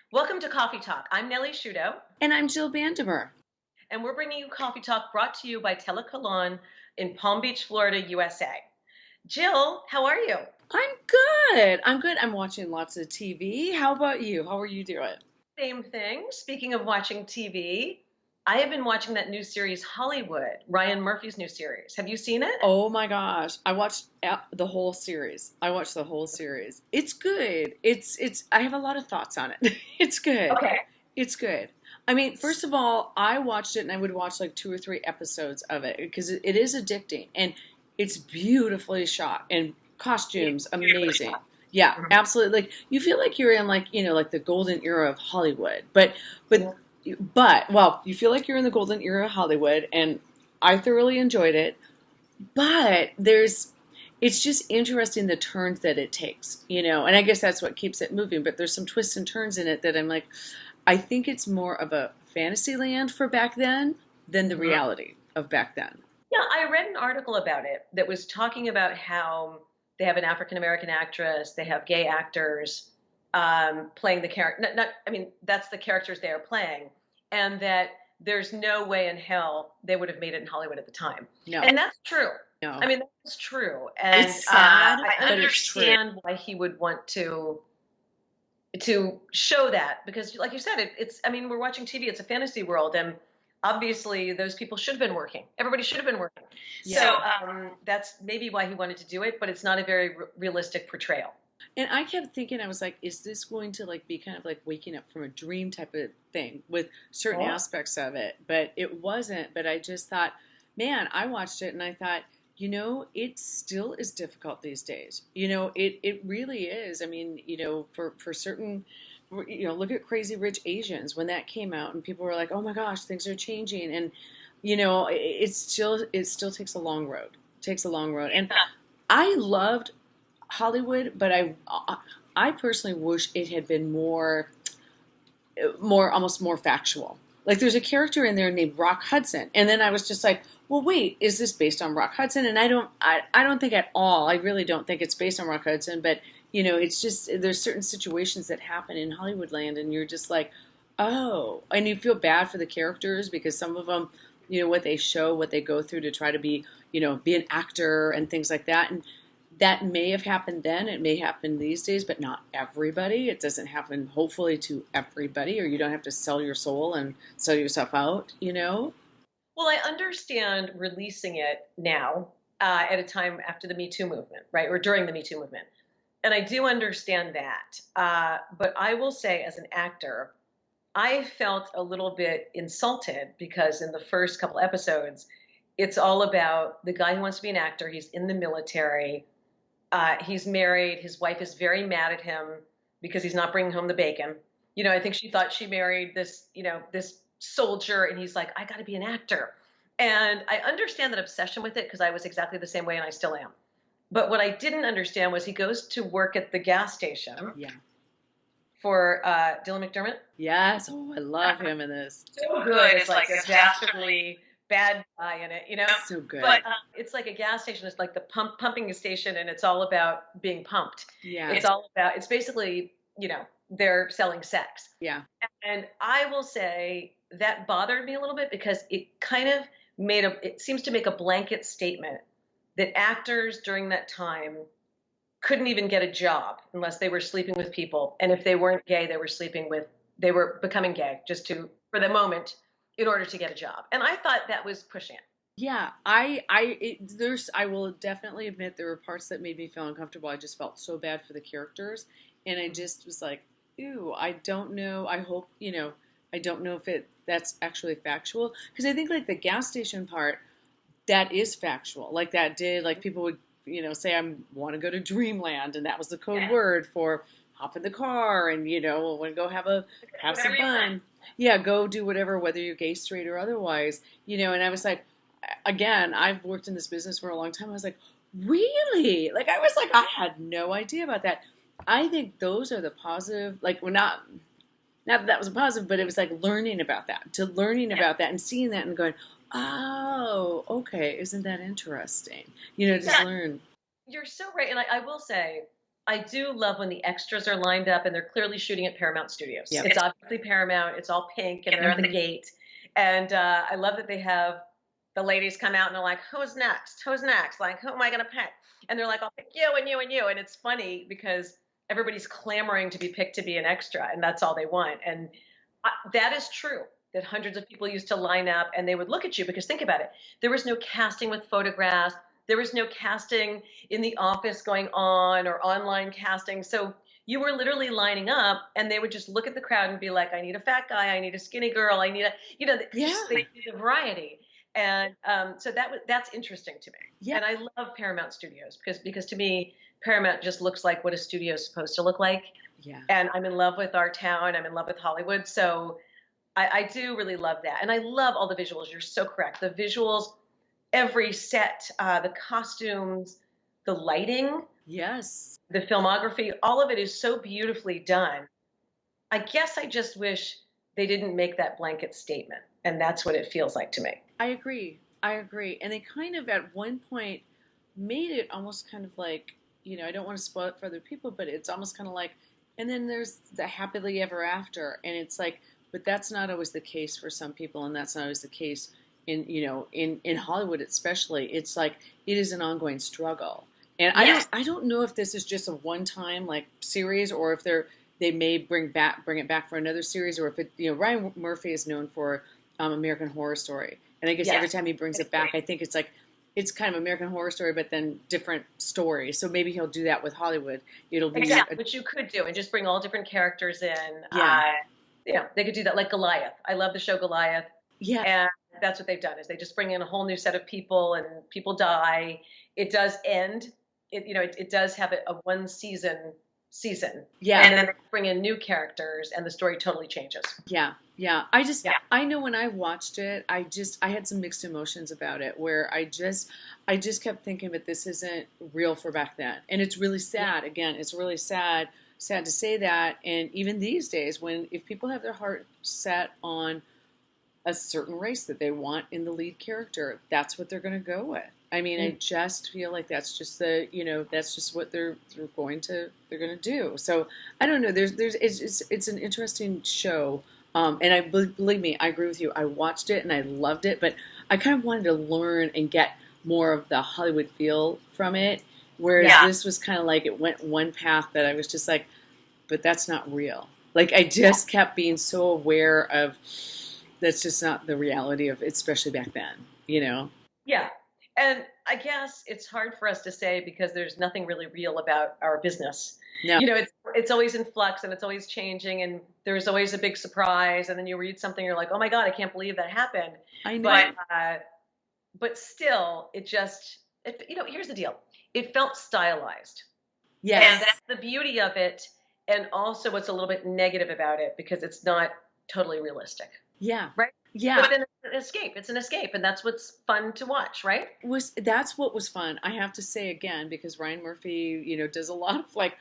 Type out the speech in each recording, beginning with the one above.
Welcome to Coffee Talk. I'm Nellie Sciutto. And I'm Jill Bandemer. And we're bringing you Coffee Talk brought to you by Telecolon in Palm Beach, Florida, USA. Jill, how are you? I'm good. I'm watching lots of TV. How about you? How are you doing? Same thing. Speaking of watching TV, I have been watching that new series, Hollywood, Ryan Murphy's new series. Have you seen it? Oh my gosh. I watched the whole series. It's good. I have a lot of thoughts on it. It's good. Okay. It's good. I mean, first of all, I watched it and I would watch like 2 or 3 episodes of it because it is addicting and it's beautifully shot and costumes amazing. Yeah, absolutely. Like you feel like you're in like the golden era of Hollywood. But well, you feel like you're in the golden era of Hollywood, and I thoroughly enjoyed it. But it's just interesting the turns that it takes, and I guess that's what keeps it moving. But there's some twists and turns in it that I'm like, I think it's more of a Fantasyland for back then than the reality of back then. Yeah, I read an article about it that was talking about how they have an African-American actress, they have gay actors playing the character. I mean, that's the characters they are playing, and that there's no way in hell they would have made it in Hollywood at the time. No. And that's true. No. I mean, that's true. And it's sad, I but it's true. understand why he would want to show that because, like you said, it's. I mean, we're watching TV. It's a fantasy world, and obviously those people should have been working. Everybody should have been working. Yeah. So that's maybe why he wanted to do it, but it's not a very realistic portrayal. And I kept thinking, I was like, is this going to like be kind of like waking up from a dream type of thing with certain aspects of it? But it wasn't. But I just thought, man, I watched it and I thought, it still is difficult these days. It really is. I mean, for certain, look at Crazy Rich Asians when that came out and people were like, oh my gosh, things are changing. And, it still takes a long road. It takes a long road. And I loved Hollywood, but I personally wish it had been almost more factual. Like there's a character in there named Rock Hudson, and then I was just like, well, wait, is this based on Rock Hudson? And I don't think at all. I really don't think it's based on Rock Hudson, but it's just there's certain situations that happen in Hollywood land, and you're just like, oh, and you feel bad for the characters because some of them, what they show, what they go through to try to be an actor and things like that, and that may have happened then. It may happen these days, but not everybody. It doesn't happen, hopefully, to everybody, or you don't have to sell your soul and sell yourself out, Well, I understand releasing it now at a time after the Me Too movement, right, or during the Me Too movement. And I do understand that. But I will say, as an actor, I felt a little bit insulted because in the first couple episodes, it's all about the guy who wants to be an actor. He's in the military. He's married. His wife is very mad at him because he's not bringing home the bacon. I think she thought she married this soldier, and he's like, I got to be an actor. And I understand that obsession with it because I was exactly the same way, and I still am. But what I didn't understand was he goes to work at the gas station. Yeah. For Dylan McDermott. Yes. Oh, I love him in this. So good. It's like a dastardly bad guy in it, So good. But it's like a gas station. It's like the pumping station, and it's all about being pumped. Yeah. It's basically, they're selling sex. Yeah. And I will say that bothered me a little bit because it kind of it seems to make a blanket statement that actors during that time couldn't even get a job unless they were sleeping with people. And if they weren't gay, they were becoming gay for the moment, in order to get a job. And I thought that was pushing it. Yeah, I will definitely admit there were parts that made me feel uncomfortable. I just felt so bad for the characters, and I just was like, ew, I don't know. I hope, I don't know if that's actually factual. Because I think like the gas station part, that is factual. Like that did, like people would, say I want to go to Dreamland, and that was the code word for hop in the car and, want to go have some Whatever you want. fun. Yeah, go do whatever, whether you're gay, straight, or otherwise, and I was like, again, I've worked in this business for a long time. I was like, really? Like, I was like, I had no idea about that. I think those are the positive, like, we're not that that was a positive, but it was like learning about that, about that and seeing that and going, oh, okay, isn't that interesting? Just Yeah, learn. you're so right. And I will say, I do love when the extras are lined up and they're clearly shooting at Paramount Studios. Yep. It's obviously Paramount. It's all pink and they're at the gate. And I love that they have the ladies come out and they're like, "Who's next? Who's next? Like, who am I going to pick?" And they're like, "I'll pick you and you and you." And it's funny because everybody's clamoring to be picked to be an extra, and that's all they want. And that is true. That hundreds of people used to line up and they would look at you because think about it. There was no casting with photographs. There was no casting in the office going on or online casting. So you were literally lining up and they would just look at the crowd and be like, "I need a fat guy. I need a skinny girl. I need a, Yeah. they need a variety." And so that's interesting to me. Yeah. And I love Paramount Studios because to me, Paramount just looks like what a studio is supposed to look like. Yeah. And I'm in love with our town. I'm in love with Hollywood. So I do really love that. And I love all the visuals. You're so correct. The visuals, every set, the costumes, the lighting, Yes. the filmography, all of it is so beautifully done. I guess I just wish they didn't make that blanket statement. And that's what it feels like to me. I agree. I agree. And they kind of at one point made it almost kind of like, I don't want to spoil it for other people, but it's almost kind of like, and then there's the happily ever after. And it's like, but that's not always the case for some people. And that's not always the case in Hollywood, especially. It's like, it is an ongoing struggle. And Yes. I don't know if this is just a one-time like series or if they may bring it back for another series, or if it, Ryan Murphy is known for American Horror Story. And I guess every Yes. time he brings it back, I think it's like, it's kind of American Horror Story, but then different stories. So maybe he'll do that with Hollywood. It'll be Exactly, which you could do and just bring all different characters in. Yeah. They could do that like Goliath. I love the show Goliath. Yeah. And that's what they've done is they just bring in a whole new set of people and people die. It does end. It does have a one season. Yeah. And then they bring in new characters and the story totally changes. Yeah. I know when I watched it, I had some mixed emotions about it where I just kept thinking, but this isn't real for back then. And it's really sad. Again, it's really sad to say that. And even these days if people have their heart set on a certain race that they want in the lead character, that's what they're going to go with. I mean, I just feel like that's just that's just what they're going to do. So I don't know. It's an interesting show. And believe me, I agree with you. I watched it and I loved it, but I kind of wanted to learn and get more of the Hollywood feel from it. Whereas this was kind of like it went one path that I was just like, but that's not real. Like I just kept being so aware of that's just not the reality of it, especially back then, Yeah. And I guess it's hard for us to say because there's nothing really real about our business. No. It's always in flux and it's always changing and there's always a big surprise and then you read something you're like, "Oh my God, I can't believe that happened." I know. But still here's the deal. It felt stylized. Yes. And that's the beauty of it and also what's a little bit negative about it because it's not totally realistic. Yeah. Right? Yeah. But then it's an escape. It's an escape, and that's what's fun to watch, right? That's what was fun. I have to say again because Ryan Murphy, does a lot of like,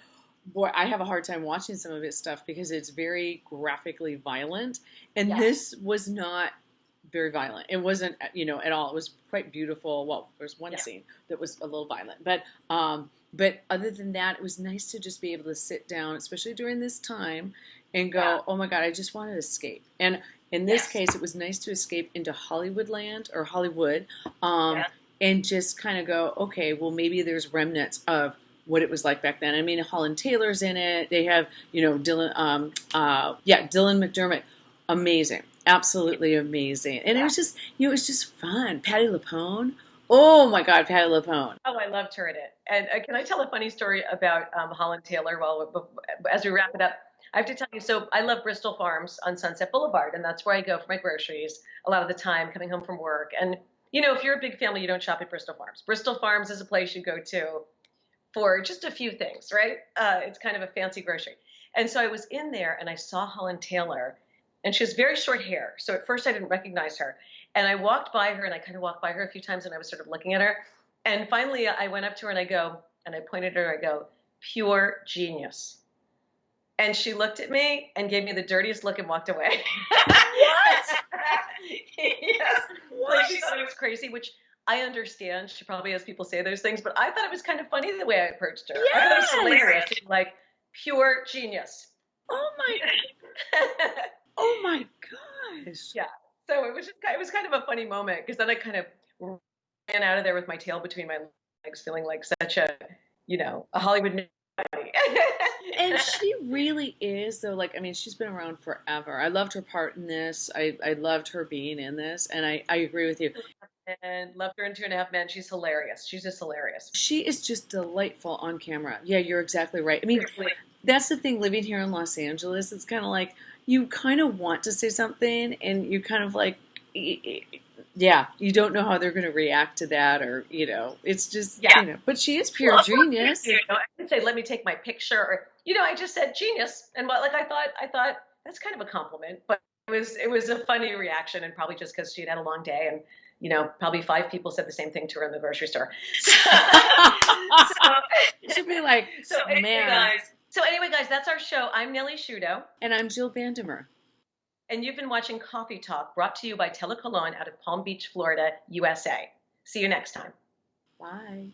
boy, I have a hard time watching some of his stuff because it's very graphically violent, and this was not very violent. It wasn't, at all. It was quite beautiful. Well, there's one scene that was a little violent, but other than that, it was nice to just be able to sit down, especially during this time, and go, "Oh my God, I just want to escape." And in this case, it was nice to escape into Hollywood land or Hollywood, and just kind of go, okay, well, maybe there's remnants of what it was like back then. I mean, Holland Taylor's in it. They have, Dylan McDermott, amazing, absolutely amazing. And it was just, it was just fun. Patti LuPone. Oh my God, Patti LuPone. Oh, I loved her in it. And can I tell a funny story about Holland Taylor? As we wrap it up, I have to tell you. So I love Bristol Farms on Sunset Boulevard, and that's where I go for my groceries a lot of the time, coming home from work. And if you're a big family, you don't shop at Bristol Farms. Bristol Farms is a place you go to for just a few things, right? It's kind of a fancy grocery. And so I was in there and I saw Holland Taylor, and she has very short hair. So at first I didn't recognize her. And I walked by her, and I kind of walked by her a few times, and I was sort of looking at her. And finally I went up to her and I pointed at her, I go, pure genius. And she looked at me and gave me the dirtiest look and walked away. What? Yes. What? Like she thought it was crazy, which I understand. She probably has people say those things, but I thought it was kind of funny the way I approached her. Yes. I thought it was hilarious. Like, pure genius. Oh my, oh my gosh. Yeah. So it was kind of a funny moment, because then I kind of ran out of there with my tail between my legs, feeling like such a, a Hollywood nobody. And she really is, though. Like, I mean, she's been around forever. I loved her part in this. I loved her being in this, and I agree with you. And loved her in 2.5 Men. She's hilarious. She's just hilarious. She is just delightful on camera. Yeah, you're exactly right. I mean, that's the thing, living here in Los Angeles. It's kind of like, you kind of want to say something, and you kind of like, yeah, you don't know how they're going to react to that, or, it's just, but she is pure genius. I didn't say, let me take my picture, or, I just said genius. And I thought that's kind of a compliment, but it was a funny reaction, and probably just because she'd had a long day, and, probably 5 people said the same thing to her in the grocery store. She'd be like, anyway, guys, that's our show. I'm Nellie Sciutto. And I'm Jill Bandemer. And you've been watching Coffee Talk, brought to you by Telecolon out of Palm Beach, Florida, USA. See you next time. Bye.